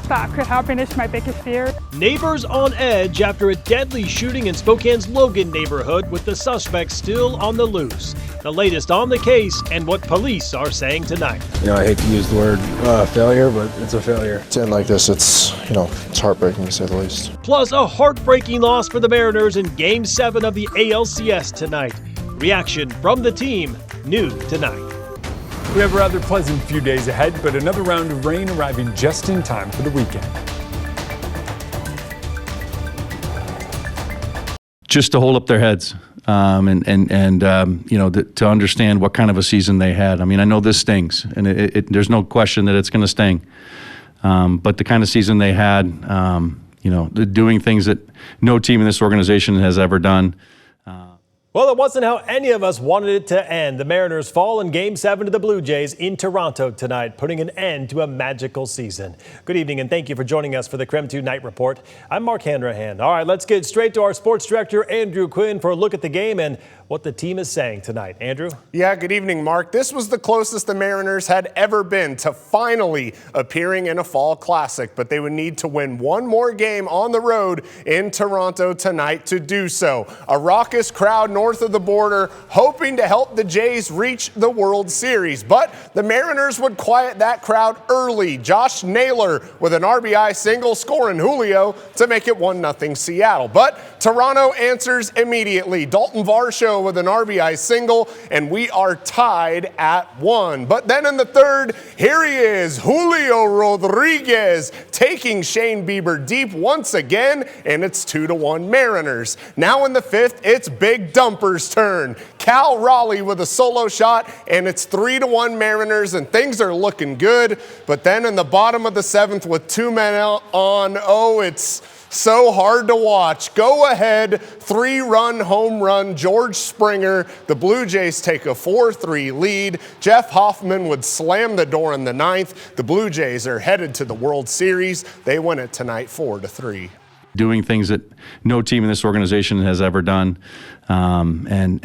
that could happen is my biggest fear. Neighbors on edge after a deadly shooting in Spokane's Logan neighborhood with the suspect still on the loose. The latest on the case and what police are saying tonight. I hate to use the word failure, but it's a failure. To end like this, it's heartbreaking to say the least. Plus a heartbreaking loss for the Mariners in Game 7 of the ALCS tonight. Reaction from the team, new tonight. We have a rather pleasant few days ahead, but another round of rain arriving just in time for the weekend. Just to hold up their heads to understand what kind of a season they had. I mean, I know this stings, and there's no question that it's going to sting. But the kind of season they had, doing things that no team in this organization has ever done. Well, it wasn't how any of us wanted it to end. The Mariners fall in Game 7 to the Blue Jays in Toronto tonight, putting an end to a magical season. Good evening, and thank you for joining us for the KREM 2 Night Report. I'm Mark Hanrahan. All right, let's get straight to our sports director, Andrew Quinn, for a look at the game and what the team is saying tonight. Andrew? Yeah, good evening, Mark. This was the closest the Mariners had ever been to finally appearing in a fall classic, but they would need to win one more game on the road in Toronto tonight to do so. A raucous crowd north of the border hoping to help the Jays reach the World Series, but the Mariners would quiet that crowd early. Josh Naylor with an RBI single scoring Julio to make it 1-0 Seattle. But Toronto answers immediately. Dalton Varsho with an RBI single, and we are tied at 1. But then in the third, here he is, Julio Rodriguez, taking Shane Bieber deep once again, and it's 2-1 Mariners. Now in the fifth, it's Big Dumper's turn. Cal Raleigh with a solo shot, and it's 3-1 Mariners, and things are looking good. But then in the bottom of the seventh with 2 men out on, it's so hard to watch. Go ahead, 3-run home run, George Springer. The Blue Jays take a 4-3 lead. Jeff Hoffman would slam the door in the ninth. The Blue Jays are headed to the World Series. They win it tonight 4-3. Doing things that no team in this organization has ever done, knocking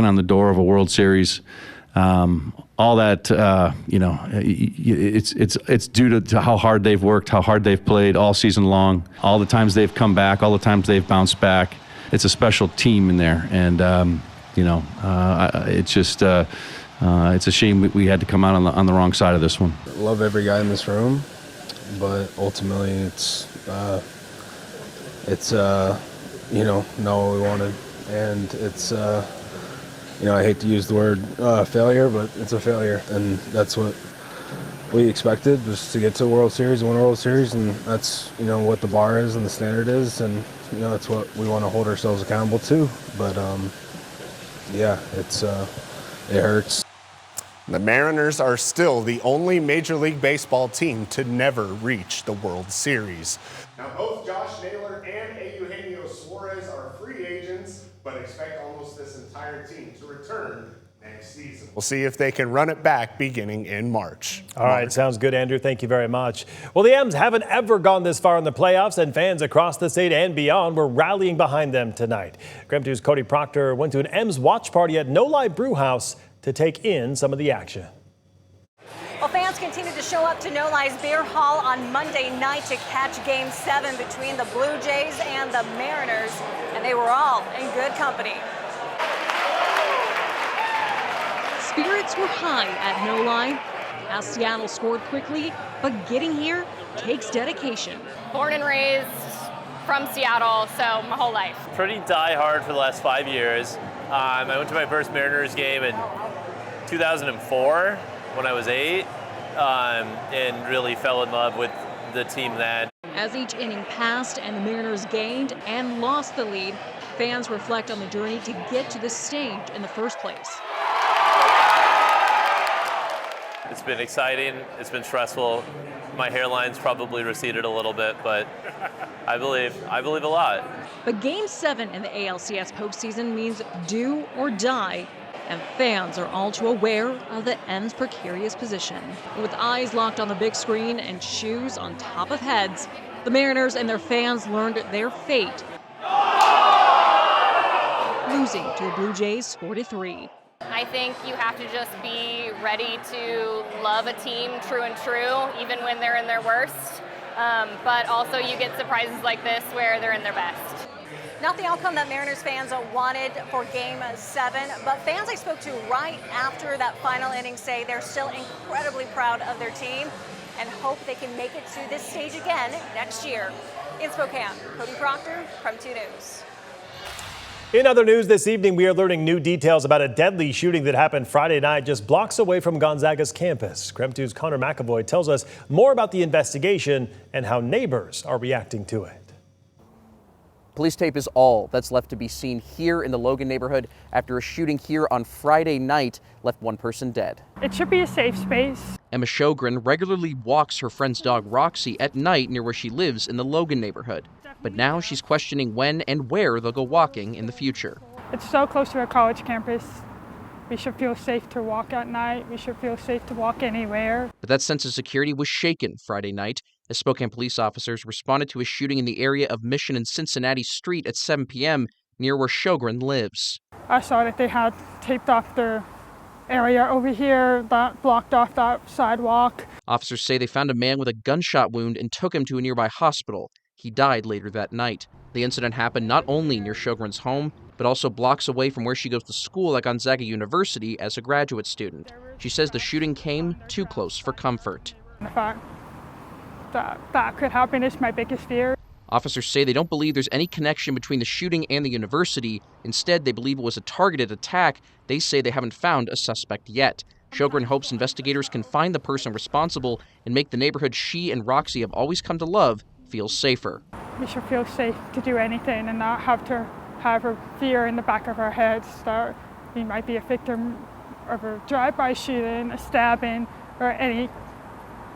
on the door of a World Series. All that, it's due to how hard they've worked, how hard they've played all season long, all the times they've come back, all the times they've bounced back. It's a special team in there, and it's just it's a shame we had to come out on the wrong side of this one. Love every guy in this room, but ultimately it's not what we wanted, and it's. I hate to use the word failure, but it's a failure, and that's what we expected, just to get to the World Series, win a World Series, and that's what the bar is and the standard is, and that's what we want to hold ourselves accountable to. But it hurts. The Mariners are still the only Major League Baseball team to never reach the World Series. Now, both Josh Naylor and Eugenio Suarez are free agents, but expect almost this entire team to return next season. We'll see if they can run it back beginning in March. All right, sounds good, Andrew. Thank you very much. Well, the M's haven't ever gone this far in the playoffs, and fans across the state and beyond were rallying behind them tonight. KREM 2's Cody Proctor went to an M's watch party at No Lie Brew House to take in some of the action. Well, fans continue to show up to No Lie's Beer Hall on Monday night to catch Game 7 between the Blue Jays and the Mariners, and they were all in good company. Spirits were high at No Lie as Seattle scored quickly, but getting here takes dedication. Born and raised from Seattle, so my whole life. Pretty die-hard for the last 5 years. I went to my first Mariners game in 2004 when I was 8, and really fell in love with the team then. As each inning passed and the Mariners gained and lost the lead, fans reflect on the journey to get to this stage in the first place. It's been exciting, it's been stressful. My hairline's probably receded a little bit, but I believe a lot. But Game 7 in the ALCS postseason means do or die, and fans are all too aware of the M's precarious position. With eyes locked on the big screen and shoes on top of heads, the Mariners and their fans learned their fate, losing to the Blue Jays 4-3. I I think you have to just be ready to love a team true and true, even when they're in their worst. But also you get surprises like this where they're in their best. Not the outcome that Mariners fans wanted for Game 7, but fans I spoke to right after that final inning say they're still incredibly proud of their team and hope they can make it to this stage again next year. In Spokane, Cody Proctor, KREM 2 News. In other news this evening, we are learning new details about a deadly shooting that happened Friday night just blocks away from Gonzaga's campus. KREM 2's Connor McAvoy tells us more about the investigation and how neighbors are reacting to it. Police tape is all that's left to be seen here in the Logan neighborhood after a shooting here on Friday night left one person dead. It should be a safe space. Emma Sjogren regularly walks her friend's dog Roxy at night near where she lives in the Logan neighborhood. But now she's questioning when and where they'll go walking in the future. It's so close to a college campus. We should feel safe to walk at night. We should feel safe to walk anywhere. But that sense of security was shaken Friday night as Spokane police officers responded to a shooting in the area of Mission and Cincinnati Street at 7 p.m. near where Sjogren lives. I saw that they had taped off the area over here that blocked off that sidewalk. Officers say they found a man with a gunshot wound and took him to a nearby hospital. He died later that night. The incident happened not only near Sjogren's home, but also blocks away from where she goes to school at Gonzaga University as a graduate student. She says the shooting came too close for comfort. The fact that that could happen is my biggest fear. Officers say they don't believe there's any connection between the shooting and the university. Instead, they believe it was a targeted attack. They say they haven't found a suspect yet. Sjogren hopes investigators can find the person responsible and make the neighborhood she and Roxy have always come to love feel safer. We should feel safe to do anything and not have to have a fear in the back of our heads that we might be a victim of a drive-by shooting, a stabbing, or any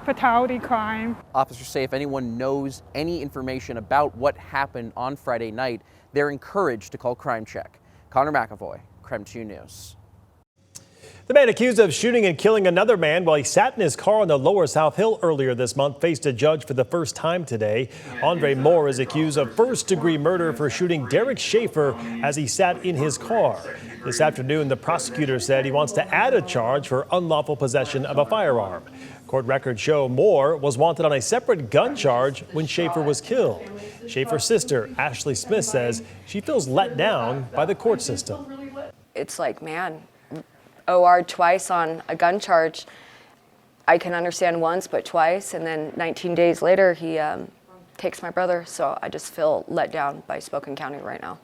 fatality crime. Officers say if anyone knows any information about what happened on Friday night, they're encouraged to call Crime Check. Connor McAvoy, KREM 2 News. The man accused of shooting and killing another man while he sat in his car on the Lower South Hill earlier this month faced a judge for the first time today. Andre Moore is accused of first-degree murder for shooting Derek Schaefer as he sat in his car. This afternoon, the prosecutor said he wants to add a charge for unlawful possession of a firearm. Court records show Moore was wanted on a separate gun charge when Schaefer was killed. Schaefer's sister, Ashley Smith, says she feels let down by the court system. It's like, man, OR'd twice on a gun charge. I can understand once, but twice, and then 19 days later, he takes my brother, so I just feel let down by Spokane County right now.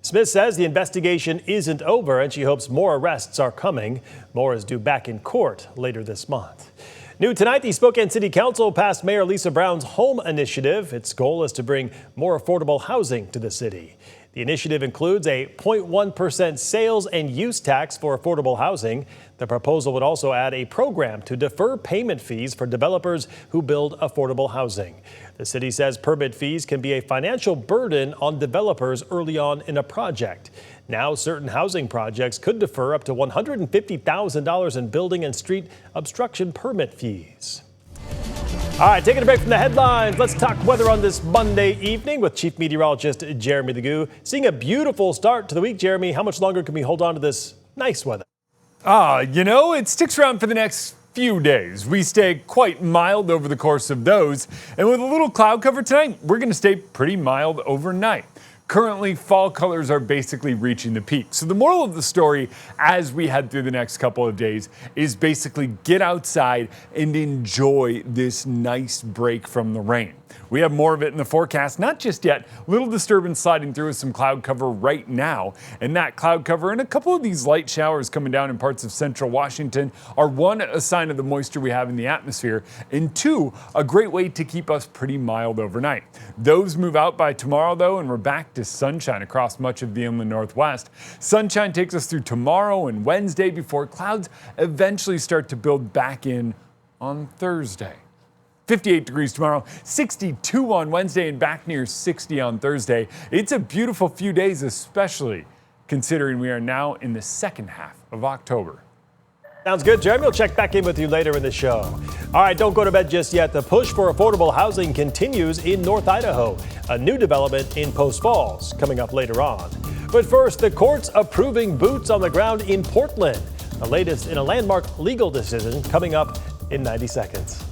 Smith says the investigation isn't over and she hopes more arrests are coming. Moore is due back in court later this month. New tonight, the Spokane City Council passed Mayor Lisa Brown's Home Initiative. Its goal is to bring more affordable housing to the city. The initiative includes a 0.1% sales and use tax for affordable housing. The proposal would also add a program to defer payment fees for developers who build affordable housing. The city says permit fees can be a financial burden on developers early on in a project. Now, certain housing projects could defer up to $150,000 in building and street obstruction permit fees. All right, taking a break from the headlines, let's talk weather on this Monday evening with Chief Meteorologist Jeremy Legoo. Seeing a beautiful start to the week, Jeremy. How much longer can we hold on to this nice weather? It sticks around for the next few days. We stay quite mild over the course of those. And with a little cloud cover tonight, we're going to stay pretty mild overnight. Currently, fall colors are basically reaching the peak. So the moral of the story as we head through the next couple of days is basically get outside and enjoy this nice break from the rain. We have more of it in the forecast, not just yet. Little disturbance sliding through with some cloud cover right now. And that cloud cover and a couple of these light showers coming down in parts of central Washington are one, a sign of the moisture we have in the atmosphere, and two, a great way to keep us pretty mild overnight. Those move out by tomorrow, though, and we're back to sunshine across much of the inland northwest. Sunshine takes us through tomorrow and Wednesday before clouds eventually start to build back in on Thursday. 58 degrees tomorrow, 62 on Wednesday, and back near 60 on Thursday. It's a beautiful few days, especially considering we are now in the second half of October. Sounds good, Jeremy. We'll check back in with you later in the show. All right, don't go to bed just yet. The push for affordable housing continues in North Idaho. A new development in Post Falls coming up later on. But first, the courts approving boots on the ground in Portland. The latest in a landmark legal decision coming up in 90 seconds.